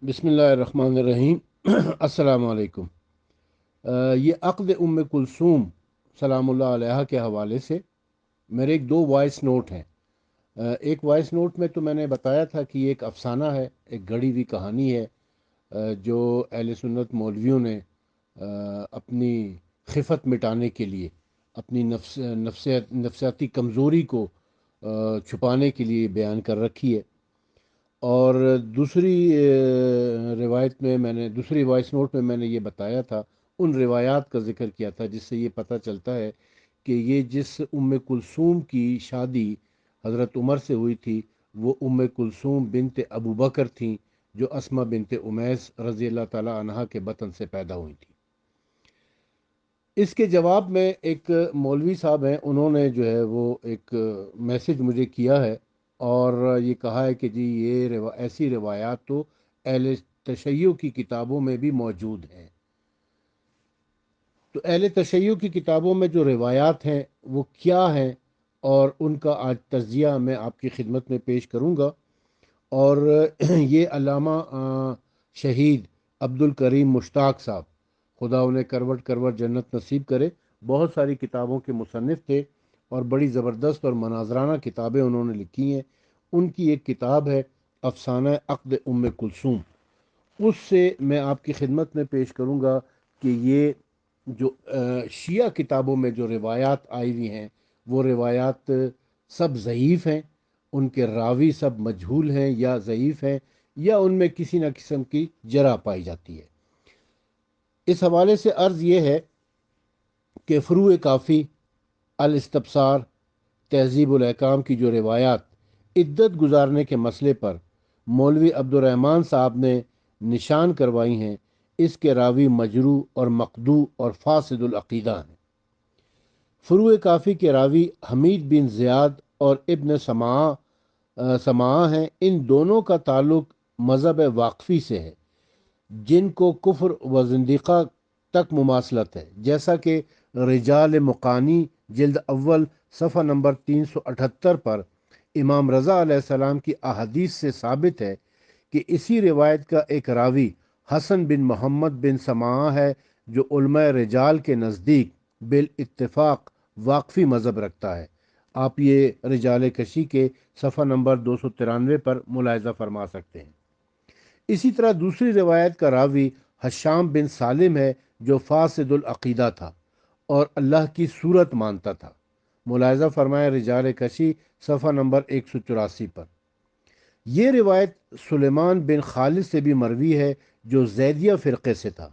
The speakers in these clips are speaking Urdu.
بسم اللہ الرحمن الرحیم۔ السلام علیکم۔ یہ عقد کلثوم سلام اللہ علیہ کے حوالے سے میرے دو وائس نوٹ ہیں۔ ایک وائس نوٹ میں تو میں نے بتایا تھا کہ یہ ایک افسانہ ہے، ایک گڑھی ہوئی کہانی ہے، جو اہل سنت مولویوں نے اپنی خفت مٹانے کے لیے، اپنی نفسیاتی کمزوری کو چھپانے کے لیے بیان کر رکھی ہے۔ اور دوسری دوسری وائس نوٹ میں نے یہ بتایا تھا، ان روایات کا ذکر کیا تھا جس سے یہ پتہ چلتا ہے کہ یہ جس کلثوم کی شادی حضرت عمر سے ہوئی تھی، وہ کلثوم بنت ابو بکر تھیں، جو اسما بنت امیس رضی اللہ تعالی عنہا کے بطن سے پیدا ہوئی تھی۔ اس کے جواب میں ایک مولوی صاحب ہیں، انہوں نے جو ہے وہ ایک میسج مجھے کیا ہے، اور یہ کہا ہے کہ جی یہ ایسی روایات تو اہل تشیع کی کتابوں میں بھی موجود ہیں۔ تو اہل تشیع کی کتابوں میں جو روایات ہیں وہ کیا ہیں، اور ان کا آج تجزیہ میں آپ کی خدمت میں پیش کروں گا۔ اور یہ علامہ شہید عبد الکریم مشتاق صاحب، خدا انہیں کروٹ کروٹ جنت نصیب کرے، بہت ساری کتابوں کے مصنف تھے اور بڑی زبردست اور مناظرانہ کتابیں انہوں نے لکھی ہیں۔ ان کی ایک کتاب ہے افسانہ عقد کلثوم، اس سے میں آپ کی خدمت میں پیش کروں گا کہ یہ جو شیعہ کتابوں میں جو روایات آئی ہوئی ہیں، وہ روایات سب ضعیف ہیں، ان کے راوی سب مجہول ہیں یا ضعیف ہیں، یا ان میں کسی نہ قسم کی جرح پائی جاتی ہے۔ اس حوالے سے عرض یہ ہے کہ فروع کافی، الاستبصار، تہذیب الاحکام کی جو روایات عدت گزارنے کے مسئلے پر مولوی عبد الرحمن صاحب نے نشان کروائی ہیں، اس کے راوی مجروح اور مقدوع اور فاسد العقیدہ ہیں۔ فروع کافی کے راوی حمید بن زیاد اور ابن سماع ہیں۔ ان دونوں کا تعلق مذہب واقفی سے ہے، جن کو کفر و زندقہ تک مماثلت ہے، جیسا کہ رجال مقانی جلد اول صفحہ نمبر 378 پر امام رضا علیہ السلام کی احادیث سے ثابت ہے کہ اسی روایت کا ایک راوی حسن بن محمد بن سماع ہے، جو علماء رجال کے نزدیک بالاتفاق واقفی مذہب رکھتا ہے۔ آپ یہ رجال کشی کے صفحہ نمبر 293 پر ملاحظہ فرما سکتے ہیں۔ اسی طرح دوسری روایت کا راوی حشام بن سالم ہے، جو فاسد العقیدہ تھا اور اللہ کی صورت مانتا تھا۔ ملاحظہ فرمائے رجال کشی صفحہ نمبر 184 پر۔ یہ روایت سلیمان بن خالد سے بھی مروی ہے، جو زیدیہ فرقے سے تھا۔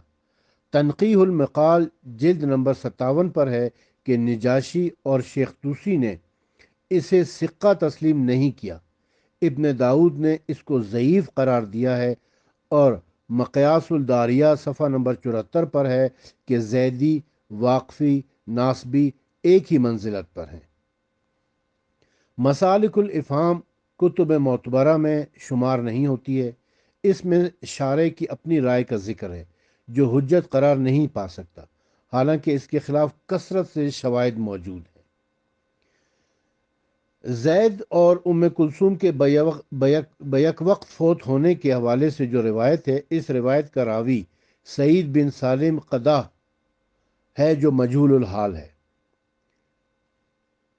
تنقیح المقال جلد نمبر 57 پر ہے کہ نجاشی اور شیخ طوسی نے اسے ثقہ تسلیم نہیں کیا۔ ابن داؤد نے اس کو ضعیف قرار دیا ہے، اور مقیاس الداریہ صفحہ نمبر 74 پر ہے کہ زیدی، واقفی، ناسبی ایک ہی منزلت پر ہیں۔ مسالک الافہام کتب معتبرہ میں شمار نہیں ہوتی ہے۔ اس میں شارح کی اپنی رائے کا ذکر ہے، جو حجت قرار نہیں پا سکتا، حالانکہ اس کے خلاف کثرت سے شواہد موجود ہیں۔ زید اور کلثوم کے بیک وقت فوت ہونے کے حوالے سے جو روایت ہے، اس روایت کا راوی سعید بن سالم قدح ہے، جو مجہول الحال ہے۔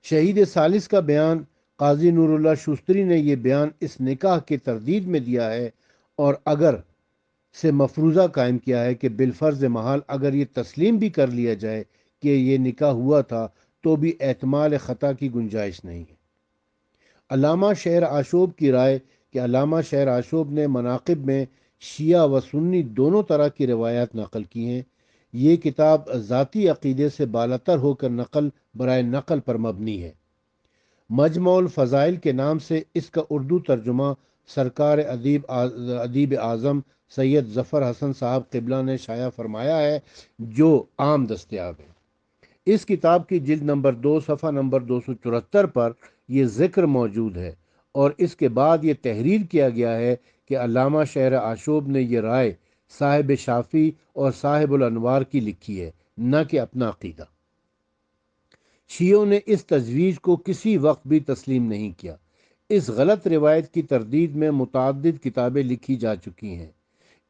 شہید ثالث کا بیان قاضی نور اللہ شوستری نے یہ بیان اس نکاح کے تردید میں دیا ہے، اور اگر سے مفروضہ قائم کیا ہے کہ بالفرض محال اگر یہ تسلیم بھی کر لیا جائے کہ یہ نکاح ہوا تھا، تو بھی احتمال خطا کی گنجائش نہیں ہے۔ علامہ شہر آشوب کی رائے کہ علامہ شہر آشوب نے مناقب میں شیعہ و سنی دونوں طرح کی روایات نقل کی ہیں۔ یہ کتاب ذاتی عقیدے سے بالاتر ہو کر نقل برائے نقل پر مبنی ہے۔ مجموع الفضائل کے نام سے اس کا اردو ترجمہ سرکار ادیب اعظم سید ظفر حسن صاحب قبلہ نے شائع فرمایا ہے، جو عام دستیاب ہے۔ اس کتاب کی جلد نمبر 2 صفحہ نمبر 274 پر یہ ذکر موجود ہے، اور اس کے بعد یہ تحریر کیا گیا ہے کہ علامہ شہر آشوب نے یہ رائے صاحب شافی اور صاحب الانوار کی لکھی ہے، نہ کہ اپنا عقیدہ۔ شیعوں نے اس تجویز کو کسی وقت بھی تسلیم نہیں کیا۔ اس غلط روایت کی تردید میں متعدد کتابیں لکھی جا چکی ہیں۔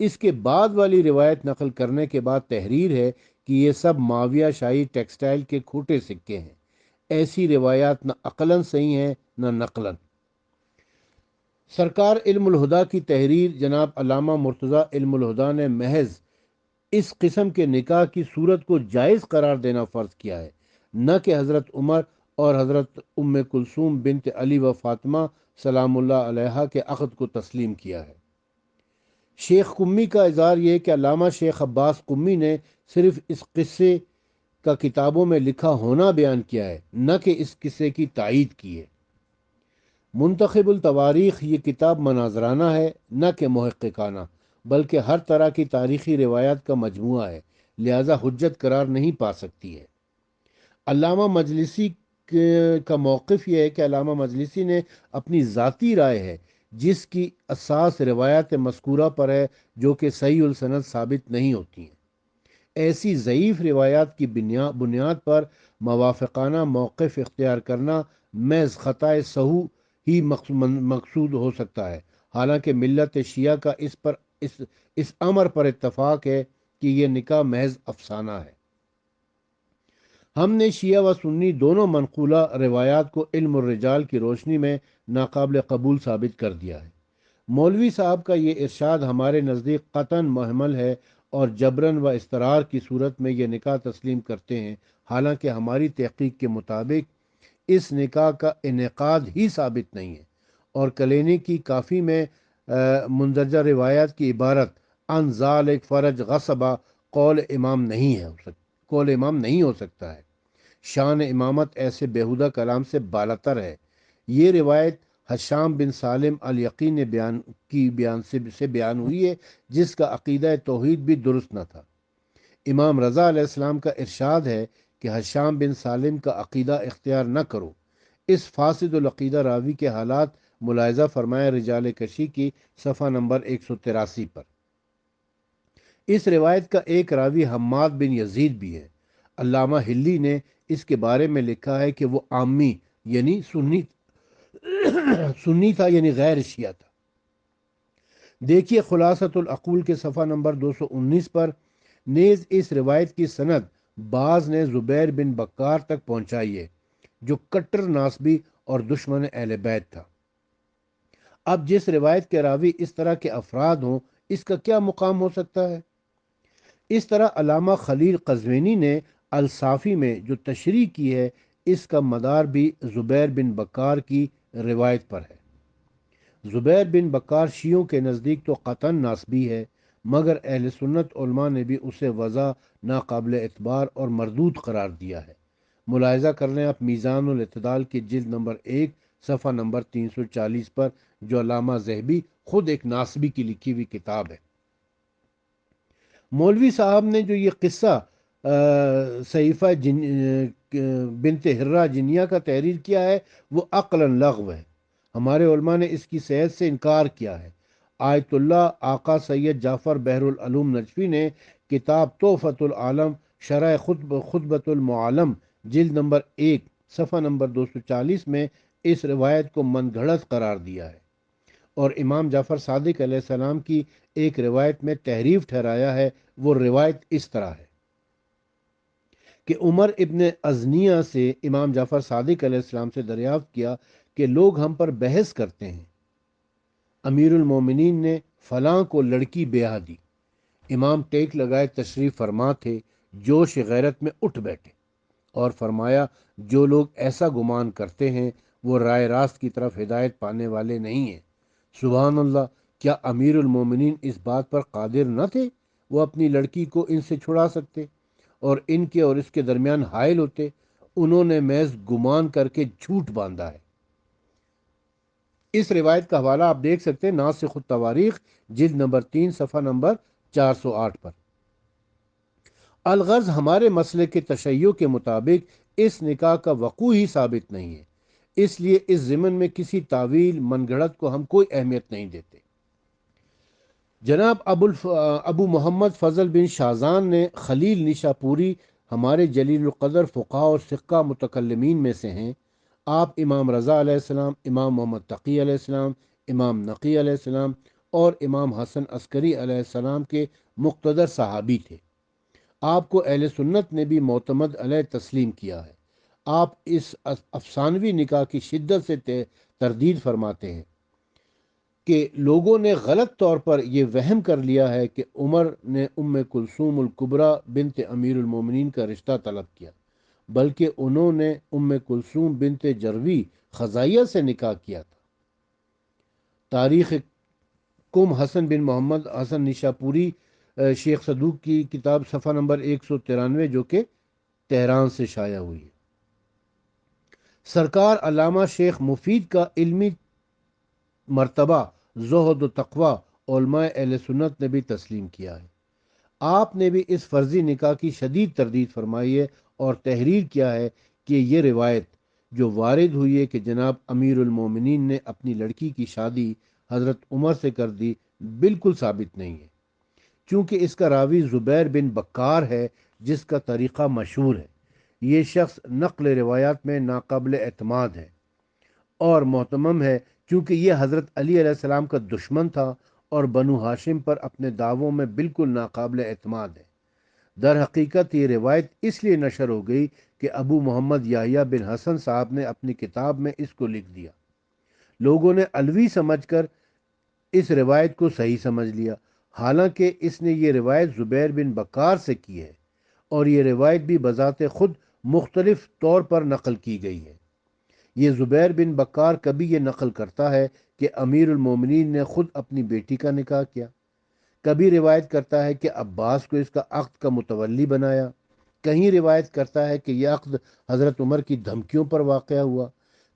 اس کے بعد والی روایت نقل کرنے کے بعد تحریر ہے کہ یہ سب معاویہ شاہی ٹیکسٹائل کے کھوٹے سکے ہیں۔ ایسی روایات نہ عقلاً صحیح ہیں نہ نقلاً۔ سرکار علم الہدا کی تحریر جناب علامہ مرتضیٰ علم الہدا نے محض اس قسم کے نکاح کی صورت کو جائز قرار دینا فرض کیا ہے، نہ کہ حضرت عمر اور حضرت ام کلثوم بنت علی و فاطمہ سلام اللہ علیہا کے عقد کو تسلیم کیا ہے۔ شیخ قمی کا اظہار یہ کہ علامہ شیخ عباس قمی نے صرف اس قصے کا کتابوں میں لکھا ہونا بیان کیا ہے، نہ کہ اس قصے کی تائید کی ہے۔ منتخب التواریخ یہ کتاب مناظرانہ ہے، نہ کہ محققانہ، بلکہ ہر طرح کی تاریخی روایات کا مجموعہ ہے، لہذا حجت قرار نہیں پا سکتی ہے۔ علامہ مجلسی کا موقف یہ ہے کہ علامہ مجلسی نے اپنی ذاتی رائے ہے، جس کی اساس روایات مذکورہ پر ہے، جو کہ صحیح السند ثابت نہیں ہوتی ہیں۔ ایسی ضعیف روایات کی بنیاد پر موافقانہ موقف اختیار کرنا محض خطۂ سہو ہی مقصود ہو سکتا ہے، حالانکہ ملت شیعہ کا اس امر پر اتفاق ہے کہ یہ نکاح محض افسانہ ہے۔ ہم نے شیعہ و سنی دونوں منقولہ روایات کو علم الرجال کی روشنی میں ناقابل قبول ثابت کر دیا ہے۔ مولوی صاحب کا یہ ارشاد ہمارے نزدیک قطعاً محمل ہے اور جبراً و اضطرار کی صورت میں یہ نکاح تسلیم کرتے ہیں، حالانکہ ہماری تحقیق کے مطابق اس نکاح کا انعقاد ہی ثابت نہیں ہے، اور کلینی کی کافی میں مندرجہ روایات کی عبارت ان ذالک فرج غصبہ قول امام نہیں ہو سکتا ہے۔ شان امامت ایسے بیہودہ کلام سے بالاتر ہے۔ یہ روایت حشام بن سالم الیقین نے بیان ہوئی ہے، جس کا عقیدہ توحید بھی درست نہ تھا۔ امام رضا علیہ السلام کا ارشاد ہے کہ حشام بن سالم کا عقیدہ اختیار نہ کرو۔ اس فاسد العقیدہ راوی کے حالات ملاحظہ فرمائے رجال کشی کی صفحہ نمبر 183 پر۔ اس روایت کا ایک راوی حماد بن یزید بھی ہے۔ علامہ ہلی نے اس کے بارے میں لکھا ہے کہ وہ عامی یعنی سنی تھا، یعنی غیر شیعہ تھا۔ دیکھیے خلاصۃ العقول کے صفحہ نمبر 219 پر۔ نیز اس روایت کی سند بعض نے زبیر بن بکار تک پہنچائی ہے، جو کٹر ناسبی اور دشمن اہل بیت تھا۔ اب جس روایت کے راوی اس طرح کے افراد ہوں، اس کا کیا مقام ہو سکتا ہے؟ اس طرح علامہ خلیل قزوینی نے الصافی میں جو تشریح کی ہے، اس کا مدار بھی زبیر بن بکار کی روایت پر ہے۔ زبیر بن بکار شیعوں کے نزدیک تو قطعاً ناسبی ہے، مگر اہل سنت علماء نے بھی اسے وضع ناقابل اعتبار اور مردود قرار دیا ہے۔ ملاحظہ کر لیں آپ میزان الاعتدال کی جلد نمبر 1 صفحہ نمبر 340 پر، جو علامہ ذہبی خود ایک ناسبی کی لکھی ہوئی کتاب ہے۔ مولوی صاحب نے جو یہ قصہ صحیفہ بنت ہرہ جنیہ کا تحریر کیا ہے، وہ عقلاً لغو ہے۔ ہمارے علماء نے اس کی صحت سے انکار کیا ہے۔ آیت اللہ آقا سید جعفر بحر العلوم نجفی نے کتاب تحفۃ العالم شرح خطبۃ المعالم جلد نمبر 1 صفحہ نمبر 240 میں اس روایت کو من گھڑت قرار دیا ہے، اور امام جعفر صادق علیہ السلام کی ایک روایت میں تحریف ٹھہرایا ہے۔ وہ روایت اس طرح ہے کہ عمر ابن ازنیہ سے امام جعفر صادق علیہ السلام سے دریافت کیا کہ لوگ ہم پر بحث کرتے ہیں، امیر المومنین نے فلاں کو لڑکی بیاہ دی۔ امام ٹیک لگائے تشریف فرما تھے، جوش غیرت میں اٹھ بیٹھے اور فرمایا، جو لوگ ایسا گمان کرتے ہیں وہ رائے راست کی طرف ہدایت پانے والے نہیں ہیں۔ سبحان اللہ، کیا امیر المومنین اس بات پر قادر نہ تھے وہ اپنی لڑکی کو ان سے چھڑا سکتے اور ان کے اور اس کے درمیان حائل ہوتے؟ انہوں نے محض گمان کر کے جھوٹ باندھا ہے۔ اس روایت کا حوالہ آپ دیکھ سکتے ہیں ناسخ التواریخ جلد نمبر 3 صفحہ نمبر 408 پر۔ الغرض ہمارے مسئلے کے تشیع کے مطابق اس نکاح کا وقوع ہی ثابت نہیں ہے، اس لیے اس ضمن میں کسی تعویل من گھڑت کو ہم کوئی اہمیت نہیں دیتے۔ جناب ابو محمد فضل بن شازان نے خلیل نشاپوری ہمارے جلیل القدر فقہاء اور ثقہ متکلمین میں سے ہیں۔ آپ امام رضا علیہ السلام، امام محمد تقی علیہ السلام، امام نقی علیہ السلام اور امام حسن عسکری علیہ السلام کے مقتدر صحابی تھے۔ آپ کو اہل سنت نے بھی معتمد علیہ تسلیم کیا ہے۔ آپ اس افسانوی نکاح کی شدت سے تردید فرماتے ہیں کہ لوگوں نے غلط طور پر یہ وہم کر لیا ہے کہ عمر نے ام کلثوم الکبریٰ بنت امیر المومنین کا رشتہ طلب کیا، بلکہ انہوں نے ام کلثوم بنت جروی خزائیہ سے نکاح کیا تھا۔ تاریخ کم حسن بن محمد حسن نشاپوری شیخ صدوق کی کتاب صفحہ نمبر 193 جو کہ تہران سے شائع ہوئی ہے۔ سرکار علامہ شیخ مفید کا علمی مرتبہ زہد و تقوی علماء اہل سنت نے بھی تسلیم کیا ہے۔ آپ نے بھی اس فرضی نکاح کی شدید تردید فرمائی ہے اور تحریر کیا ہے کہ یہ روایت جو وارد ہوئی ہے کہ جناب امیر المومنین نے اپنی لڑکی کی شادی حضرت عمر سے کر دی، بالکل ثابت نہیں ہے، چونکہ اس کا راوی زبیر بن بکار ہے جس کا طریقہ مشہور ہے۔ یہ شخص نقل روایات میں ناقابل اعتماد ہے اور محتمم ہے، کیونکہ یہ حضرت علی علیہ السلام کا دشمن تھا اور بنو ہاشم پر اپنے دعووں میں بالکل ناقابل اعتماد ہے۔ در حقیقت یہ روایت اس لیے نشر ہو گئی کہ ابو محمد یحییٰ بن حسن صاحب نے اپنی کتاب میں اس کو لکھ دیا۔ لوگوں نے علوی سمجھ کر اس روایت کو صحیح سمجھ لیا، حالانکہ اس نے یہ روایت زبیر بن بکار سے کی ہے، اور یہ روایت بھی بذات خود مختلف طور پر نقل کی گئی ہے۔ یہ زبیر بن بکار کبھی یہ نقل کرتا ہے کہ امیر المومنین نے خود اپنی بیٹی کا نکاح کیا، کبھی روایت کرتا ہے کہ عباس کو اس کا عقد کا متولی بنایا، کہیں روایت کرتا ہے کہ یہ عقد حضرت عمر کی دھمکیوں پر واقع ہوا،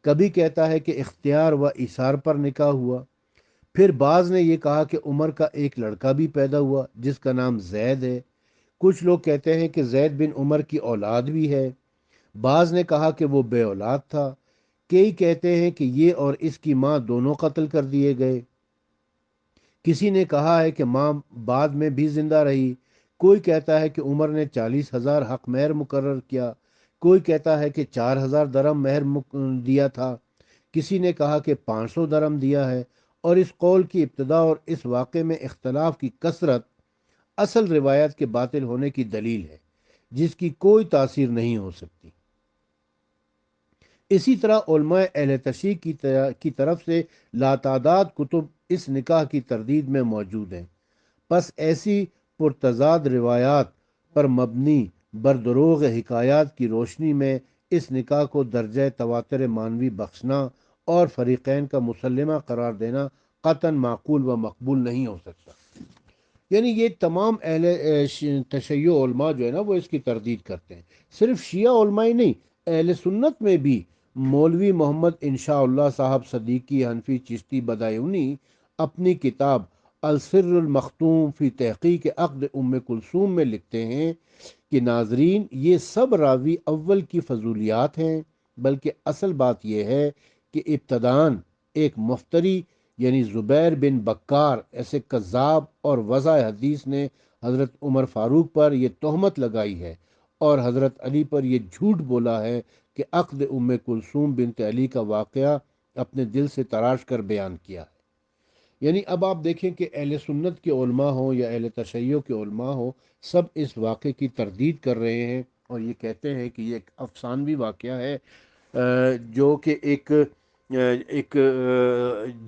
کبھی کہتا ہے کہ اختیار و ایثار پر نکاح ہوا۔ پھر بعض نے یہ کہا کہ عمر کا ایک لڑکا بھی پیدا ہوا جس کا نام زید ہے۔ کچھ لوگ کہتے ہیں کہ زید بن عمر کی اولاد بھی ہے۔ بعض نے کہا کہ وہ بے اولاد تھا۔ کئی کہتے ہیں کہ یہ اور اس کی ماں دونوں قتل کر دیے گئے۔ کسی نے کہا ہے کہ ماں بعد میں بھی زندہ رہی۔ کوئی کہتا ہے کہ عمر نے 40,000 حق مہر مقرر کیا، کوئی کہتا ہے کہ 4,000 درہم مہر دیا تھا، کسی نے کہا کہ 500 درہم دیا ہے، اور اس قول کی ابتدا اور اس واقعے میں اختلاف کی کثرت اصل روایت کے باطل ہونے کی دلیل ہے، جس کی کوئی تاثیر نہیں ہو سکتی۔ اسی طرح علماء اہل تشیع کی طرف سے لاتعداد کتب اس نکاح کی تردید میں موجود ہیں۔ پس ایسی پرتضاد روایات پر مبنی بردروغ حکایات کی روشنی میں اس نکاح کو درجہ تواتر معنوی بخشنا اور فریقین کا مسلمہ قرار دینا قطعاً معقول و مقبول نہیں ہو سکتا۔ یعنی یہ تمام اہل تشیع علماء جو ہے نا وہ اس کی تردید کرتے ہیں۔ صرف شیعہ علماء ہی نہیں، اہل سنت میں بھی مولوی محمد انشاء اللہ صاحب صدیقی حنفی چشتی بدایونی اپنی کتاب السر المختوم فی تحقیق عقد ام کلثوم میں لکھتے ہیں کہ ناظرین، یہ سب راوی اول کی فضولیات ہیں، بلکہ اصل بات یہ ہے کہ ابتداً ایک مفتری یعنی زبیر بن بکار ایسے کذاب اور وضع حدیث نے حضرت عمر فاروق پر یہ تہمت لگائی ہے اور حضرت علی پر یہ جھوٹ بولا ہے کہ عقد ام کلثوم بنت علی کا واقعہ اپنے دل سے تراش کر بیان کیا ہے۔ یعنی اب آپ دیکھیں کہ اہل سنت کے علماء ہوں یا اہل تشیع کے علماء ہوں، سب اس واقعے کی تردید کر رہے ہیں اور یہ کہتے ہیں کہ یہ ایک افسانوی واقعہ ہے، جو کہ ایک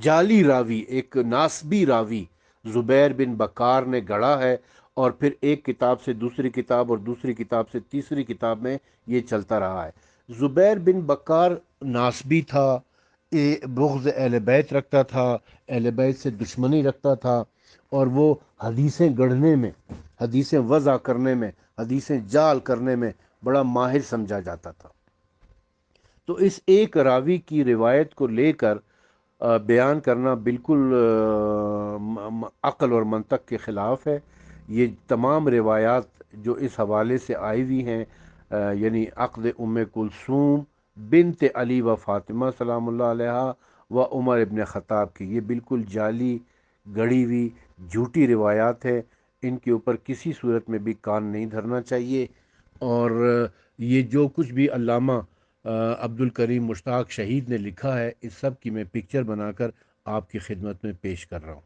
جعلی راوی، ایک ناسبی راوی زبیر بن بکار نے گڑھا ہے، اور پھر ایک کتاب سے دوسری کتاب اور دوسری کتاب سے تیسری کتاب میں یہ چلتا رہا ہے۔ زبیر بن بکار ناسبی تھا، بغض اہل بیت رکھتا تھا، اہل بیت سے دشمنی رکھتا تھا، اور وہ حدیثیں گڑھنے میں، حدیثیں وضع کرنے میں، حدیثیں جعل کرنے میں بڑا ماہر سمجھا جاتا تھا۔ تو اس ایک راوی کی روایت کو لے کر بیان کرنا بالکل عقل اور منطق کے خلاف ہے۔ یہ تمام روایات جو اس حوالے سے آئی ہوئی ہیں، یعنی عقد ام کلثوم بنت علی و فاطمہ سلام اللہ علیہ و عمر ابن خطاب کی، یہ بالکل جعلی، گڑھی ہوئی، جھوٹی روایات ہیں۔ ان کے اوپر کسی صورت میں بھی کان نہیں دھرنا چاہیے، اور یہ جو کچھ بھی علامہ عبد الکریم مشتاق شہید نے لکھا ہے، اس سب کی میں پکچر بنا کر آپ کی خدمت میں پیش کر رہا ہوں۔